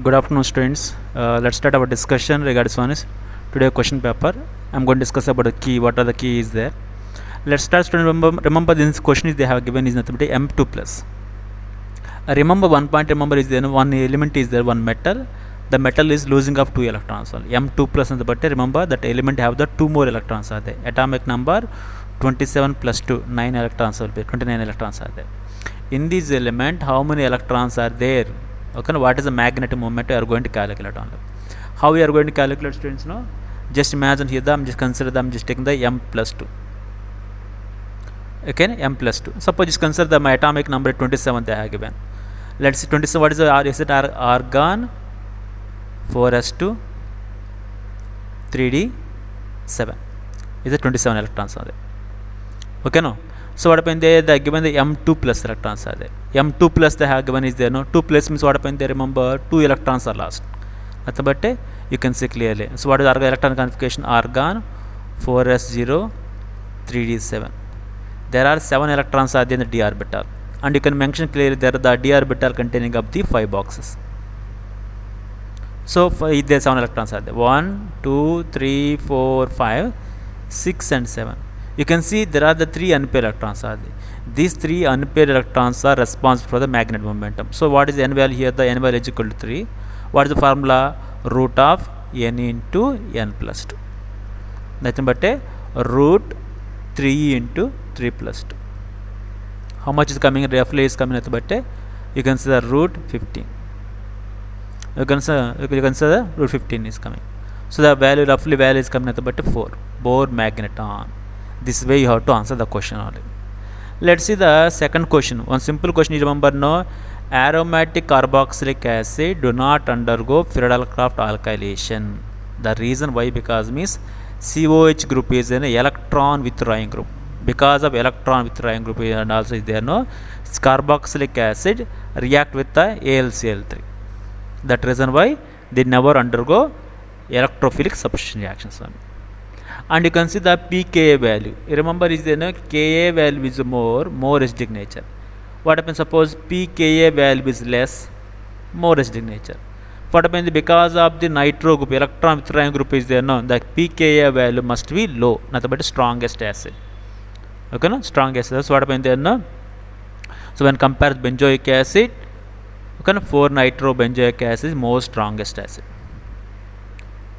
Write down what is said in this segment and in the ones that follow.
Good afternoon, students. Let's start our discussion regarding one is today question paper. I'm going to discuss about the key. What are the keys there? Let's start. Student, remember this question is they have given is nothing but M2 plus. Remember one point. Remember is there one element is there one metal. The metal is losing of 2 electrons. M2 plus and the but remember that element have the 2 more electrons are there. Atomic number 27 plus 2 9 electrons will be 29 electrons are there. In this element, how many electrons are there? Okay, what is the magnetic moment we are going to calculate on how we are going to calculate, students? No, just imagine here I'm just consider I'm just taking the M plus 2. Okay, M plus 2. Suppose just consider the my atomic number 27 they have given. Let's see 27. What is the is it argon 4s2 3d 7 is it 27 electrons are there. Okay, no. So what happened there? They are given the M2 plus electrons are there. M2 plus they have given is there. No, 2 plus means what happened there? Remember 2 electrons are lost. Nothing but you can see clearly. So what is argon electron configuration? Argon 4s0 3d7. There are 7 electrons are there in the d orbital, and you can mention clearly there the d orbital containing of the 5 boxes. So there are 7 electrons are there. 1, 2, 3, 4, 5, 6 and 7. You can see there are the 3 unpaired electrons are there. These 3 unpaired electrons are responsible for the magnetic momentum. So what is the n value here? The n value is equal to 3. What is the formula? Root of n into n plus 2. Nothing but root 3 into 3 plus 2. How much is coming? Roughly is coming nothing but you can see the root 15. You can see the root 15 is coming. So the value roughly value is coming nothing but 4. Bohr magneton. This way you have to answer the question only. Let's see the second question. One simple question you remember, no, aromatic carboxylic acid do not undergo Friedel-Crafts alkylation. The reason why, because means COH group is an electron withdrawing group. Because of electron withdrawing group and also is there no carboxylic acid react with the AlCl3. That reason why they never undergo electrophilic substitution reactions. And you can see the pKa value. You remember is there no Ka value is more acidic nature. What happens suppose pKa value is less, more acidic nature. What happens because of the nitro group, electron withdrawing group is there no, the pKa value must be low, nothing but strongest acid. Okay, no, strongest acid. So what happens there no? So when compared benzoic acid, okay, no, 4-nitro benzoic acid is more strongest acid.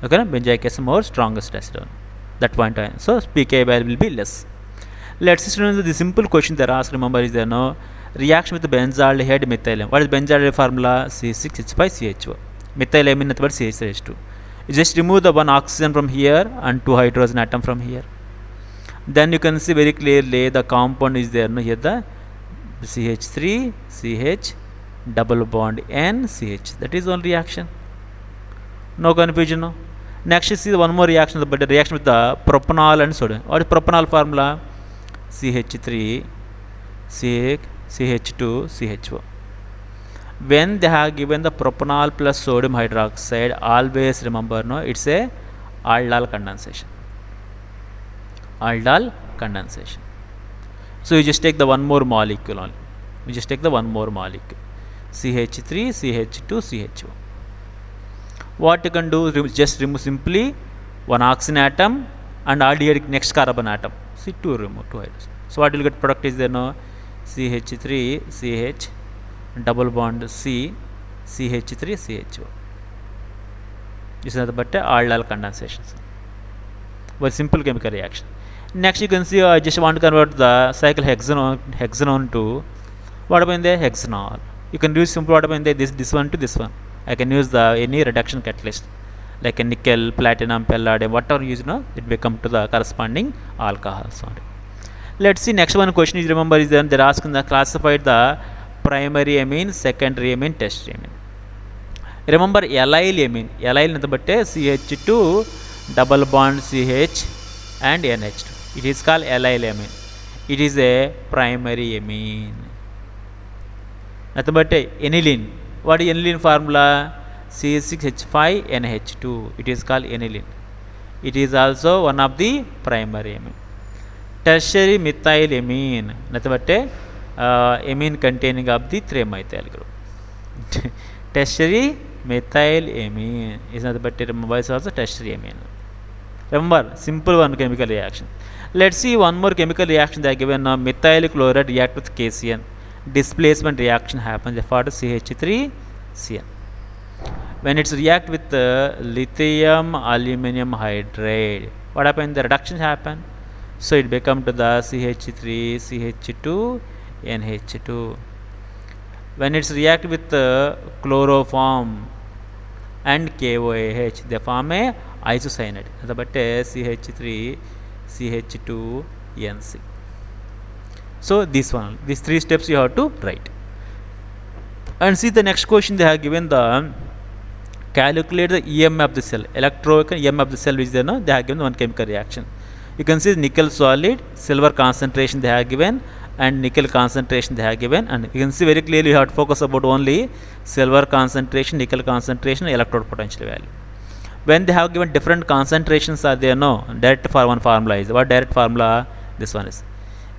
Okay, no, benzoic acid more strongest acid. That point time. So pKa value will be less. Let's see, students, the simple question they are asked. Remember is there no reaction with the benzaldehyde methylene. What is benzaldehyde formula? C6H5CHO. Methylamine nothing but CH3H2. You just remove the one oxygen from here and 2 hydrogen atom from here. Then you can see very clearly the compound is there no, here the CH3 CH double bond N CH. That is one reaction. No confusion. No. Next, see one more reaction, but the reaction with the propanol and sodium. What is propanol formula? CH3, CH2, CHO. When they have given the propanol plus sodium hydroxide, always remember, no, it's a aldol condensation. Aldol condensation. So you just take the one more molecule only. You just take the one more molecule. CH3, CH2, CHO. What you can do, just remove simply one oxygen atom and aldehyde next carbon atom. See, two remove 2 hydrogen. So what you will get product is there no CH3 CH double bond C CH3 CHO. This is nothing but aldol condensation. Very simple chemical reaction. Next you can see I just want to convert the cycle hexanon to what happened there hexanol. You can do simple what happened there this one to this one. I can use the any reduction catalyst like a nickel, platinum, palladium, whatever you use, no, it will come to the corresponding alcohol. Let's see next one question is remember is then they're asking the classified the primary amine, secondary amine, tertiary amine. Remember allyl amine, allyl nothing but CH2 double bond CH and NH2. It is called allyl amine. It is a primary amine. Nothing but aniline. What is aniline formula? C6H5NH2. It is called aniline. It is also one of the primary amine. Tertiary methylamine, nothing but amine containing of the 3-methyl group. Tertiary methylamine is nothing but vice versa tertiary amine. Remember, simple one chemical reaction. Let's see one more chemical reaction. They are given methyl chloride react with KCN. Displacement reaction happens for CH3CN. When it's react with lithium aluminum hydride, what happens? The reduction happen. So it become to the CH3, CH2, NH2. When it's react with chloroform and KOAH, they form a isocyanide. But CH3, CH2, NC. So these three steps you have to write. And see the next question they have given the calculate the EM of the cell, EM of the cell which they know, they have given one chemical reaction. You can see nickel solid, silver concentration they have given, and nickel concentration they have given, and you can see very clearly you have to focus about only silver concentration, nickel concentration, electrode potential value. When they have given different concentrations are there, no, direct for one formula is, what direct formula? This one is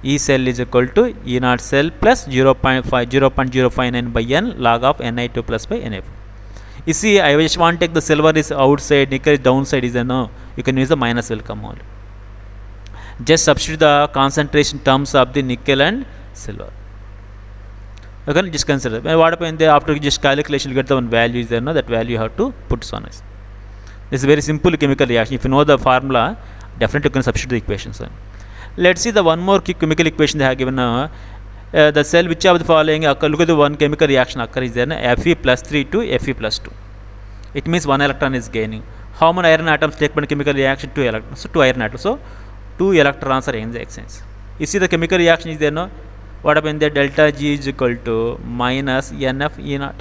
E cell is equal to E naught cell plus 0.059 by N log of Ni2 plus by Na. You see, I just want to take the silver is outside, nickel is downside is there, no, you can use the minus will come only. Just substitute the concentration terms of the nickel and silver. Okay, just consider. What happens after just calculation, you get the one value is there, no, that value you have to put this on. This is a very simple chemical reaction. If you know the formula, definitely you can substitute the equations. Let's see the one more chemical equation they have given. The cell which of the following occur, look at the one chemical reaction occur is there, Fe plus 3 to Fe plus 2. It means 1 electron is gaining. How many iron atoms take part in chemical reaction? 2 electrons. So 2 iron atoms. So 2 electrons are in the exchange. You see the chemical reaction is there, no? What happens there? Delta G is equal to minus NF E naught.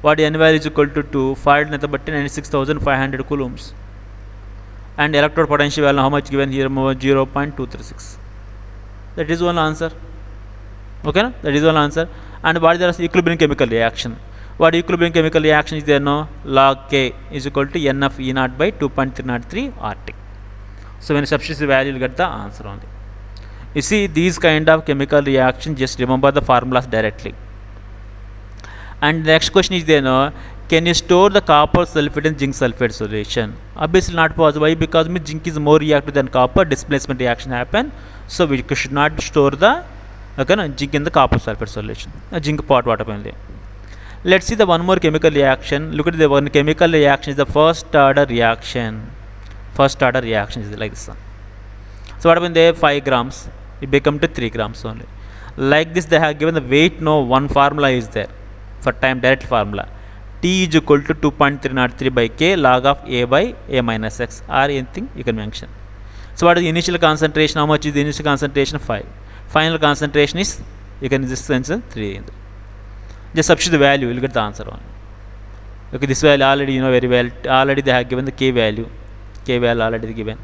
What N value is equal to 2, fired nothing but 96,500 coulombs. And electrode potential value how much given here? 0.236. That is one answer. Okay, no? That is one answer. And what is the equilibrium chemical reaction? What equilibrium chemical reaction is there? No, log K is equal to NF E naught by 2.303 RT. So when you substitute the value, you will get the answer only. You see, these kind of chemical reaction, just remember the formulas directly. And the next question is there, no, can you store the copper sulfate in zinc sulfate solution? Obviously not possible. Why? Because zinc is more reactive than copper, displacement reaction happen. So we should not store the zinc in the copper sulfate solution. Zinc pot what happened there. Let's see the one more chemical reaction. Look at the one chemical reaction is the first order reaction. First order reaction is like this one. So what happened there? 5 grams. It become to 3 grams only. Like this they have given the weight, no, one formula is there. For time direct formula. T is equal to 2.303 by K log of A by A minus X, or anything you can mention. So what is the initial concentration? How much is the initial concentration? 5. Final concentration is, you can just answer 3. Just substitute the value, you will get the answer on. Okay, this value already you know very well. Already they have given the K value. K value already given.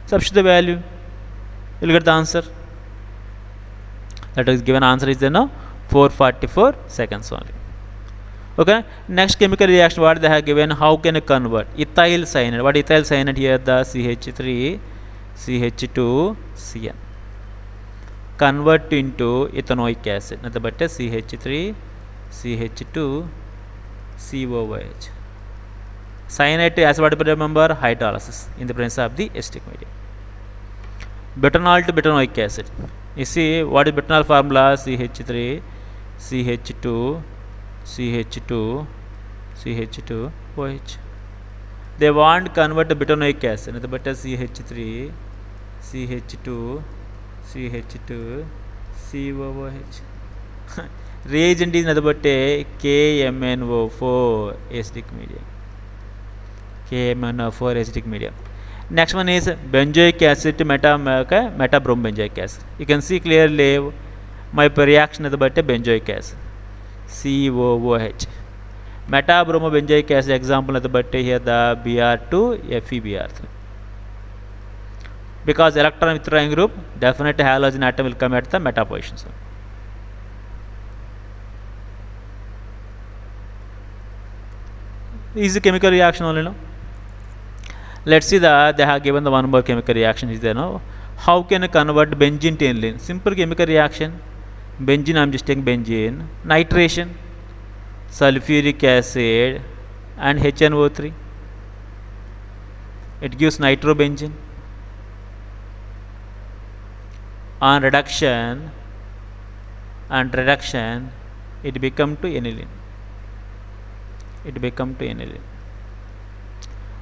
Substitute the value, you will get the answer. That is given answer is there, no, 444 seconds only. Okay, next chemical reaction what they have given, how can you convert ethyl cyanide? What ethyl cyanide here? The CH3 CH2 Cn convert into ethanoic acid, nothing but CH3 CH2 COOH. Cyanide as what we remember, hydrolysis in the presence of the acetic medium. Butanol to butanoic acid. You see what is butanol formula? CH3 CH2 CH2 CH2 OH. They want to convert to butanoic acid, nothing but CH3 CH2 CH2 COOH. Reagent is nothing but KMNO4 acidic medium. KMNO4 acidic medium. Next one is benzoic acid to metabrombenzoic acid. You can see clearly my reaction is about benzoic acid. COOH. Metabromobenzoic acid example is about here the Br2 FeBr3. Because electron withdrawing group, definitely halogen atom will come at the meta position. So easy chemical reaction only, no? Let's see that they have given the one more chemical reaction is there, no? How can you convert benzene to aniline? Simple chemical reaction. Benzene, I am just taking benzene. Nitration. sulfuric acid and HNO3. It gives nitrobenzene. On reduction it become to aniline.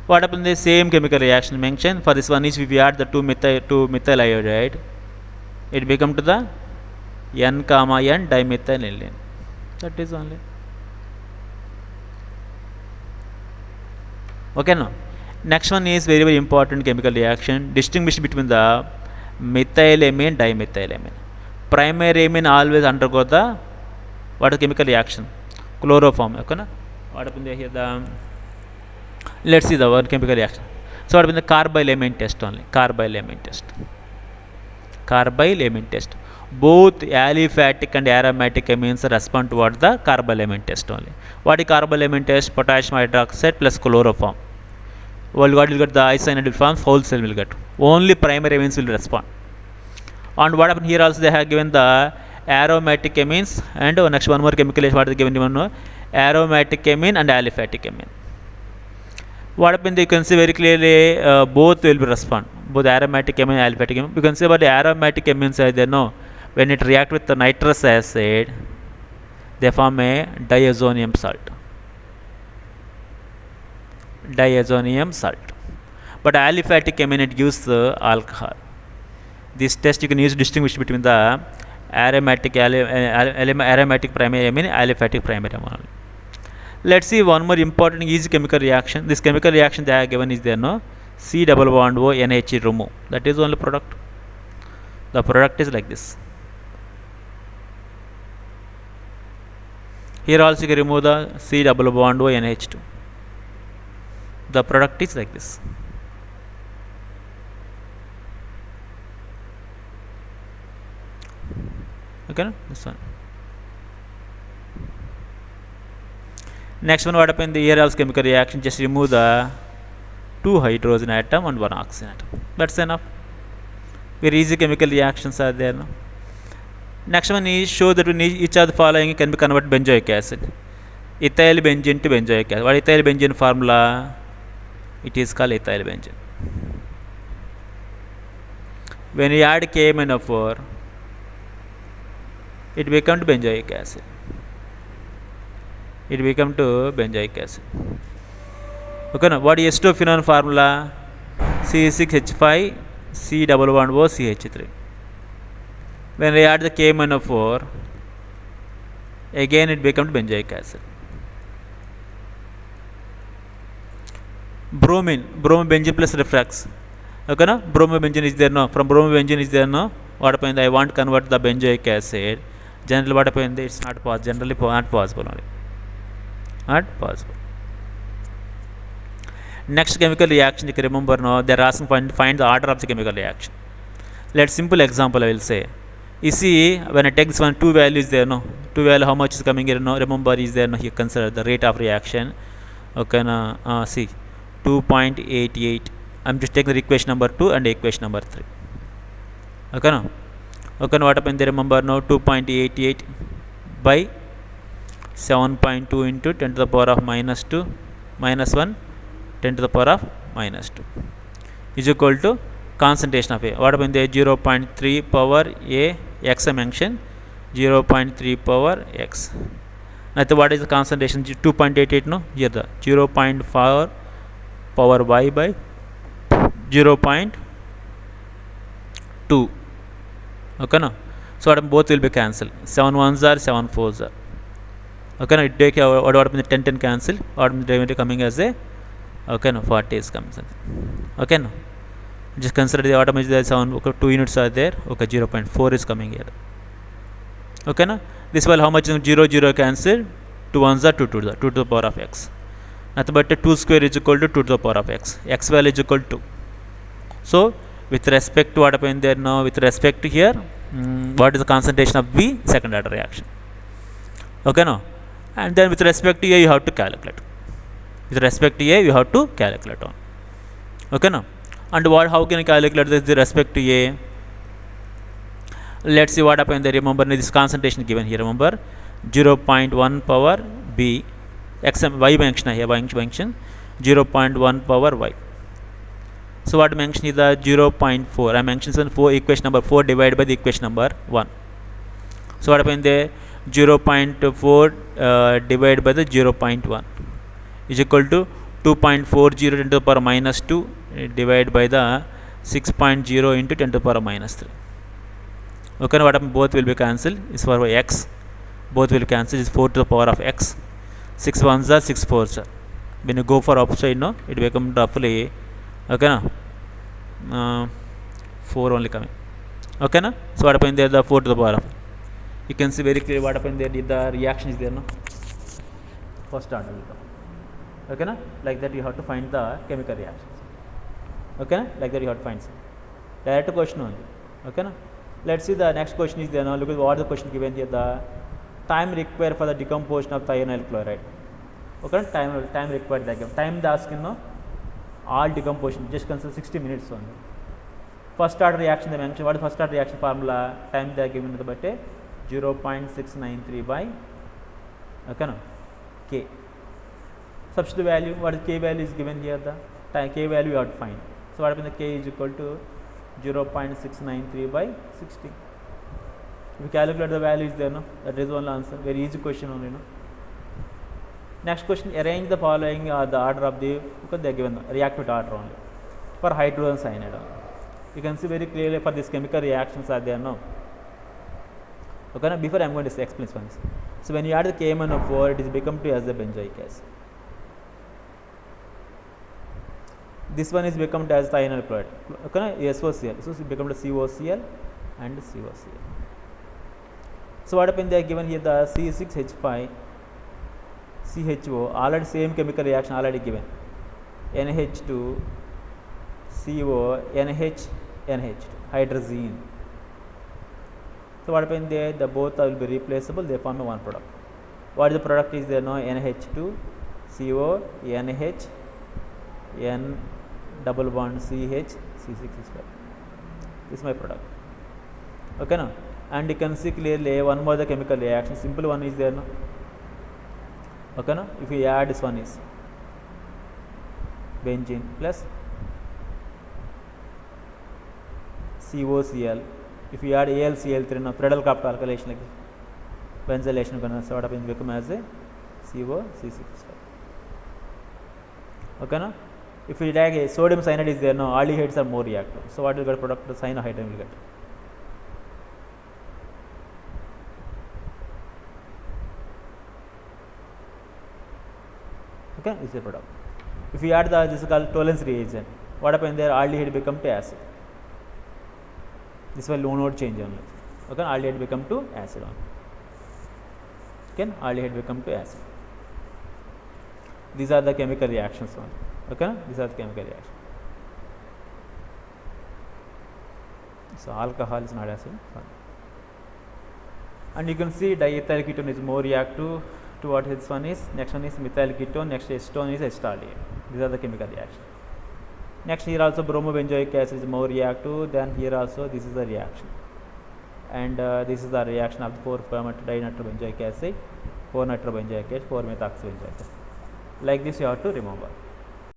What happens? The same chemical reaction mentioned. For this one is, if we add the 2 methyl iodide, it become to the N, N dimethyl. That is only. Okay, now next one is very important chemical reaction. Distinguish between the methylamine, dimethylamine. Primary amine always undergo the what is chemical reaction? Chloroform. Okay, na? What happens here? Let's see the one chemical reaction. So what happens? The carbylamine test only. Carbylamine test. Both aliphatic and aromatic amines respond towards the carbylamine test only. What is carbylamine test? Potassium hydroxide plus chloroform. Well, what will get? The isocyanide will form, whole cell will get. Only primary amines will respond. And what happened here also, they have given the aromatic amines, and next one more chemical is what is given, aromatic amine and aliphatic amine. What happened? You can see very clearly both will be respond. Both aromatic amine and aliphatic amine. You can see about the aromatic amines are there. No, when it react with the nitrous acid, they form a diazonium salt. But aliphatic amine, it gives alcohol. This test you can use to distinguish between the aromatic primary amine and aliphatic primary amine. Let's see one more important easy chemical reaction. This chemical reaction they have given is there, no? C double bond O NH remove. That is only product. The product is like this. Here also you can remove the C double bond O NH2. The product is like this. Okay, this one. Next one, what happened? The here also chemical reaction, just remove the 2 hydrogen atom and 1 oxygen atom. That's enough. Very easy chemical reactions are there. No? Next one is show that each of the following can be converted benzoic acid. Ethyl benzene to benzoic acid. What is ethyl benzene formula? It is called ethyl benzene. When you add KMnO4, it becomes benzoic acid. Okay, now what is H2 formula? C6H5 C double bond O CH3. When we add the KMnO4, again it becomes benzoic acid. Bromine benzene plus reflux. Okay, no? Bromobenzene is there, no? From bromobenzene is there, no? What happened? I want to convert the benzoic acid. Generally, what happened? It's not possible. Generally, not possible only. Not possible. Next chemical reaction, you can remember, no? They are asking find the order of the chemical reaction. Let's simple example I will say. You see, when I take this one, 2 values there, no? 2 value, how much is coming here, no? Remember, is there, no? You consider the rate of reaction. Okay, no? See, 2.88. I'm just taking the equation number 2 and equation number 3. Okay, no? Okay, no, what happened there? Remember, no? 2.88 by 7.2 into 10 to the power of minus 2 minus 1 10 to the power of minus 2 is equal to concentration of A. What happened there? 0.3 power A X I mentioned 0.3 power X. Now, what is the concentration? 2.88, no? Here the 0.4 power Y by 0.2. Okay, no? So both will be cancelled. 7 ones are 7 fours are. Okay, no? It take what happened? 10 cancel. What happened coming as a, okay, no? 40 is coming. Okay, no? Just consider the atom is there. 7. Okay, 2 units are there. Okay, 0.4 is coming here. Okay, no? This while how much is 0 0 cancel? 2 ones are 2 to the power of X. Nothing but 2 square is equal to 2 to the power of X. X value is equal to 2. So with respect to what happened there now, with respect to here, what is the concentration of B? Second order reaction. Okay, no? And then with respect to A, you have to calculate. With respect to A, you have to calculate on. Okay, no? And how can you calculate this with respect to A? Let's see what happened there. Remember this concentration given here. Remember 0.1 power B, x y mention here, mention 0.1 power y. So what mention is the 0.4. I mentioned 4 equation number 4 divided by the equation number 1. So what happened there? 0.4 divided by the 0.1 is equal to 2.40 10 to the power minus 2 divided by the 6.0 into 10 to the power minus 3. Okay, now what happened? Both will be cancelled. Is for x. Both will cancel. Is 4 to the power of x. 6 ones are 6 fours are. When you go for upside, no, it becomes roughly, okay, na, 4 only coming. Okay, na? So what happened there? The 4 to the power of. You can see very clearly what happened there. The reaction is there, no. First order. Okay, na? Like that you have to find the chemical reactions. Okay, na? Like that you have to find some. Direct question only. Okay, na? Let's see the next question is there. Now look at what the question given here. The time required for the decomposition of thionyl chloride. Okay, time required that. Time the asking, no. All decomposition just consider 60 minutes only. First order reaction they mentioned. What is first order reaction formula? Time they are given to the 0.693 by, okay, no, K. Substitute value, what is K value is given here, the time K value you have to find. So what happens, the K is equal to 0.693 by 60. If you calculate the value is there, no, that is one answer. Very easy question only, no. Next question, arrange the following the order of the, because they are given the reactive order only for hydrogen cyanide. You can see very clearly for these chemical reactions are there, no. Okay, now before I am going to explain this. So when you add the KMnO4, it is become to as a benzoic acid. This one is become to as thionyl chloride. Okay, now SOCl. So it become to COCl and COCl. So what happened? They are given here the C6H5 CHO. Already same chemical reaction already given. NH2 CO NH NH2 hydrazine. So what happened there? The both will be replaceable. They form one product. What is the product is there now? NH2 CO NH N double bond CH C6H5. This is my product. Okay, now, and you can see clearly one more the chemical reaction. Simple one is there now. Okay, now, if you add this one is benzene plus COCl. If you add AlCl3, now Friedel Crafts alkylation like benzylation, so what happens become as a COC6H5. Okay, now. If you take a sodium cyanide is there, no, aldehydes are more reactive. So what will get product? The cyanohydrin will get. Okay, this is the product. If you add the, this is called tolerance reagent. What happens there? Aldehyde become to acid. This will low node change only. Okay, aldehyde become to acid only. Okay, aldehyde become to acid. These are the chemical reactions only. Okay, these are the chemical reactions. So alcohol is not acid. And you can see diethyl ketone is more reactive to what this one is. Next one is methyl ketone. Next acetone is acetaldehyde. These are the chemical reactions. Next here also bromobenzoic acid is more reactive. Then here also this is the reaction. And this is the reaction of the 4-dinitrobenzoic acid, 4-nitrobenzoic acid, 4-methoxybenzoic acid. Like this you have to remember.